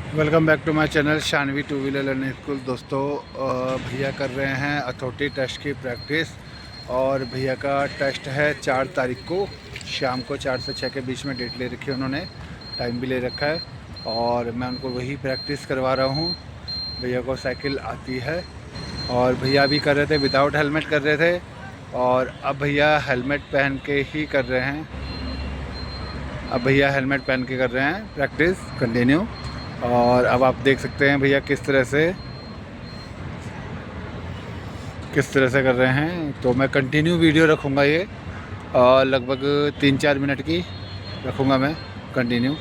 Welcome back to my channel Shanvi two wheeler learning school. दोस्तों भैया कर रहे हैं अथॉरिटी टेस्ट की प्रैक्टिस और भैया का टेस्ट है 4 तारीख को शाम को 4 से 6 के बीच में डेट ले रखी है उन्होंने, टाइम भी ले रखा है और मैं उनको वही प्रैक्टिस करवा रहा हूँ। भैया को साइकिल आती है और भैया भी कर रहे थे विदाउट हेलमेट कर रहे थे और अब भैया हेलमेट पहन के ही कर रहे हैं। अब भैया हेलमेट पहन के कर रहे हैं प्रैक्टिस कंटिन्यू। और अब आप देख सकते हैं भैया किस तरह से कर रहे हैं। तो मैं कंटिन्यू वीडियो रखूँगा ये और लगभग 3-4 मिनट की रखूँगा मैं कंटिन्यू।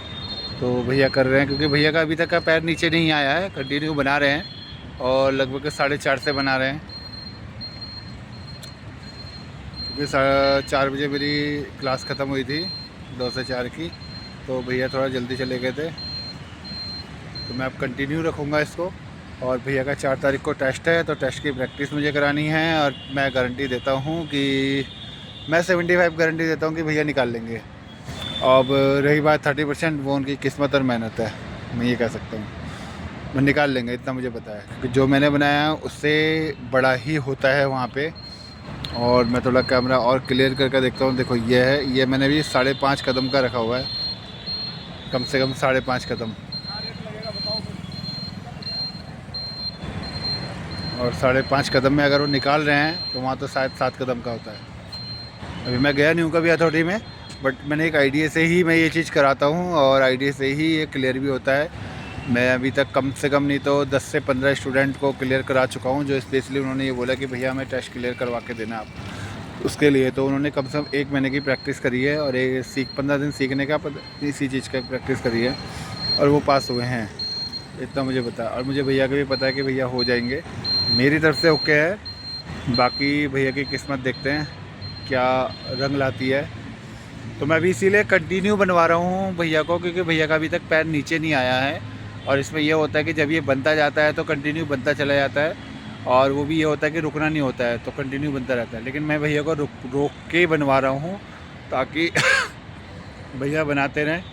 तो भैया कर रहे हैं क्योंकि भैया का अभी तक का पैर नीचे नहीं आया है, कंटिन्यू बना रहे हैं और लगभग 4:30 से बना रहे हैं क्योंकि 4 बजे मेरी क्लास ख़त्म हुई थी 2 से 4 की, तो भैया थोड़ा जल्दी चले गए थे। तो मैं अब कंटिन्यू रखूँगा इसको। और भैया का 4 तारीख को टेस्ट है तो टेस्ट की प्रैक्टिस मुझे करानी है और मैं गारंटी देता हूँ कि मैं 75 गारंटी देता हूँ कि भैया निकाल लेंगे। अब रही बात 30%, वो उनकी किस्मत और मेहनत है, मैं ये कह सकता हूँ वो निकाल लेंगे, इतना मुझे पता है क्योंकि जो मैंने बनाया है उससे बड़ा ही होता है वहाँ पे। और मैं थोड़ा कैमरा और क्लियर करके देखता हूँ। देखो ये है, ये मैंने भी 5.5 कदम का रखा हुआ है, कम से कम 5.5 कदम, और 5.5 कदम में अगर वो निकाल रहे हैं तो वहाँ तो शायद 7 कदम का होता है। अभी मैं गया नहीं हूँ कभी अथॉरिटी में, बट मैंने एक आइडिया से ही मैं ये चीज़ कराता हूँ और आइडिया से ही ये क्लियर भी होता है। मैं अभी तक कम से कम नहीं तो 10 से 15 स्टूडेंट को क्लियर करा चुका हूँ, जो स्पेशली उन्होंने ये बोला कि भैया हमें टेस्ट क्लियर करवा के देना आप उसके लिए। तो उन्होंने कम से कम 1 महीने की प्रैक्टिस करी है और 15 दिन सीखने का इसी चीज़ का प्रैक्टिस करी है और वो पास हुए हैं, इतना मुझे पता है। और मुझे भैया का भी पता है कि भैया हो जाएंगे, मेरी तरफ से ओके है। बाकी भैया की किस्मत देखते हैं क्या रंग लाती है। तो मैं भी इसीलिए कंटिन्यू बनवा रहा हूँ भैया को क्योंकि भैया का अभी तक पैर नीचे नहीं आया है। और इसमें यह होता है कि जब ये बनता जाता है तो कंटिन्यू बनता चला जाता है और वो भी ये होता है कि रुकना नहीं होता है, तो कंटिन्यू बनता रहता है। लेकिन मैं भैया को रोक के ही बनवा रहा हूँ ताकि भैया बनाते रहें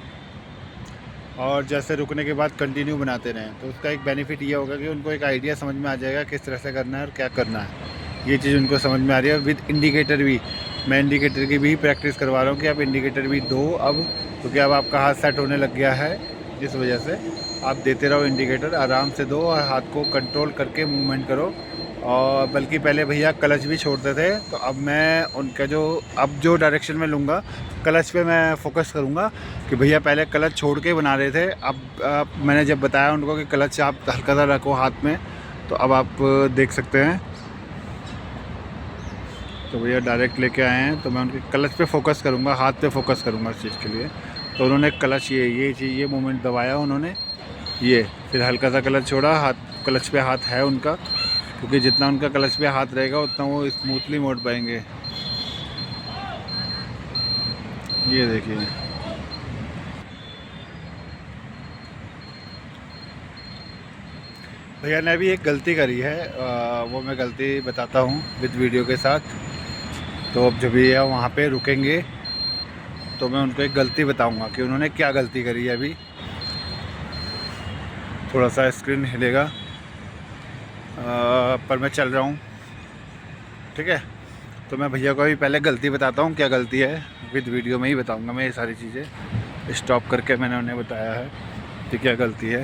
और जैसे रुकने के बाद कंटिन्यू बनाते रहें। तो उसका एक बेनिफिट ये होगा कि उनको एक आइडिया समझ में आ जाएगा किस तरह से करना है और क्या करना है। ये चीज़ उनको समझ में आ रही है। विद इंडिकेटर भी, मैं इंडिकेटर की भी प्रैक्टिस करवा रहा हूँ कि आप इंडिकेटर भी दो अब, क्योंकि अब आपका हाथ सेट होने लग गया है, इस वजह से आप देते रहो इंडिकेटर, आराम से दो और हाथ को कंट्रोल करके मूवमेंट करो। और बल्कि पहले भैया क्लच भी छोड़ते थे, तो अब मैं उनका जो डायरेक्शन में लूँगा क्लच पे मैं फोकस करूँगा कि भैया पहले क्लच छोड़ के बना रहे थे। अब मैंने जब बताया उनको कि क्लच आप हल्का सा रखो हाथ में, तो अब आप देख सकते हैं। तो भैया डायरेक्ट लेके आए हैं तो मैं उनके क्लच पे फोकस करूँगा, हाथ पे फोकस करूँगा इस चीज़ के लिए। तो उन्होंने क्लच ये मूवमेंट दबाया उन्होंने, ये फिर हल्का सा क्लच छोड़ा, हाथ क्लच पे हाथ है उनका, क्योंकि जितना उनका क्लच पे हाथ रहेगा उतना वो स्मूथली मोड़ पाएंगे। ये देखिए, भैया ने अभी एक गलती करी है, वो मैं गलती बताता हूँ विद वीडियो के साथ। तो अब जब ये वहाँ पे रुकेंगे तो मैं उनको एक गलती बताऊँगा कि उन्होंने क्या गलती करी है। अभी थोड़ा सा स्क्रीन हिलेगा पर मैं चल रहा हूँ, ठीक है। तो मैं भैया को अभी पहले गलती बताता हूँ क्या गलती है, विद वीडियो में ही बताऊँगा मैं ये सारी चीज़ें। स्टॉप करके मैंने उन्हें बताया है कि क्या गलती है।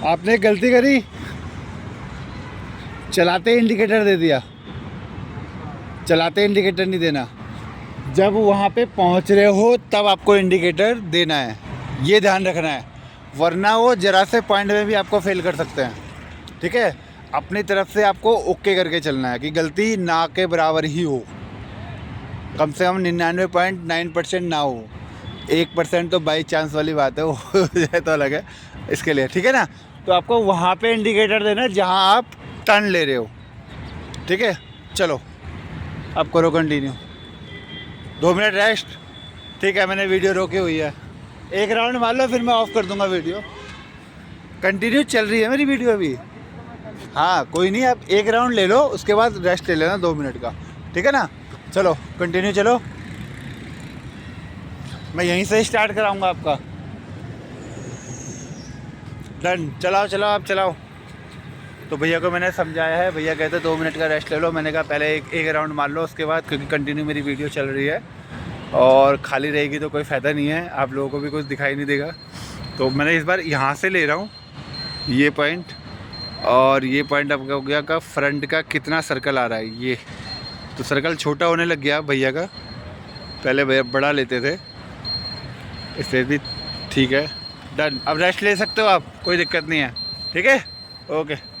आपने गलती करी, चलाते इंडिकेटर दे दिया, चलाते इंडिकेटर नहीं देना। जब वहाँ पे पहुँच रहे हो तब आपको इंडिकेटर देना है, ये ध्यान रखना है, वरना वो जरा से पॉइंट में भी आपको फेल कर सकते हैं, ठीक है। अपनी तरफ से आपको ओके करके चलना है कि गलती ना के बराबर ही हो, कम से कम 99.9% ना हो। 1% तो बाई चांस वाली बात है, वो जाए तो अलग है, इसके लिए ठीक है ना। तो आपको वहाँ पे इंडिकेटर देना जहाँ आप टर्न ले रहे हो, ठीक है। चलो अब करो कंटिन्यू, 2 मिनट रेस्ट, ठीक है। मैंने वीडियो रोकी हुई है, एक राउंड मार लो फिर मैं ऑफ़ कर दूंगा वीडियो। कंटिन्यू चल रही है मेरी वीडियो अभी, हाँ कोई नहीं, आप एक राउंड ले लो उसके बाद रेस्ट ले लेना 2 मिनट का, ठीक है ना। चलो कंटिन्यू चलो। मैं यहीं से स्टार्ट कराऊंगा आपका। डन, चलाओ चलाओ आप चलाओ। तो भैया को मैंने समझाया है, भैया कहते 2 मिनट का रेस्ट ले लो। मैंने कहा पहले एक राउंड मार लो उसके बाद, क्योंकि कंटिन्यू मेरी वीडियो चल रही है और खाली रहेगी तो कोई फ़ायदा नहीं है, आप लोगों को भी कुछ दिखाई नहीं देगा। तो मैंने इस बार यहाँ से ले रहा हूँ ये पॉइंट, और ये पॉइंट अब हो गया का फ्रंट का कितना सर्कल आ रहा है ये। तो सर्कल छोटा होने लग गया भैया का, पहले भैया बड़ा लेते थे, इससे भी ठीक है। डन, अब रेस्ट ले सकते हो आप, कोई दिक्कत नहीं है। ठीक है, ओके।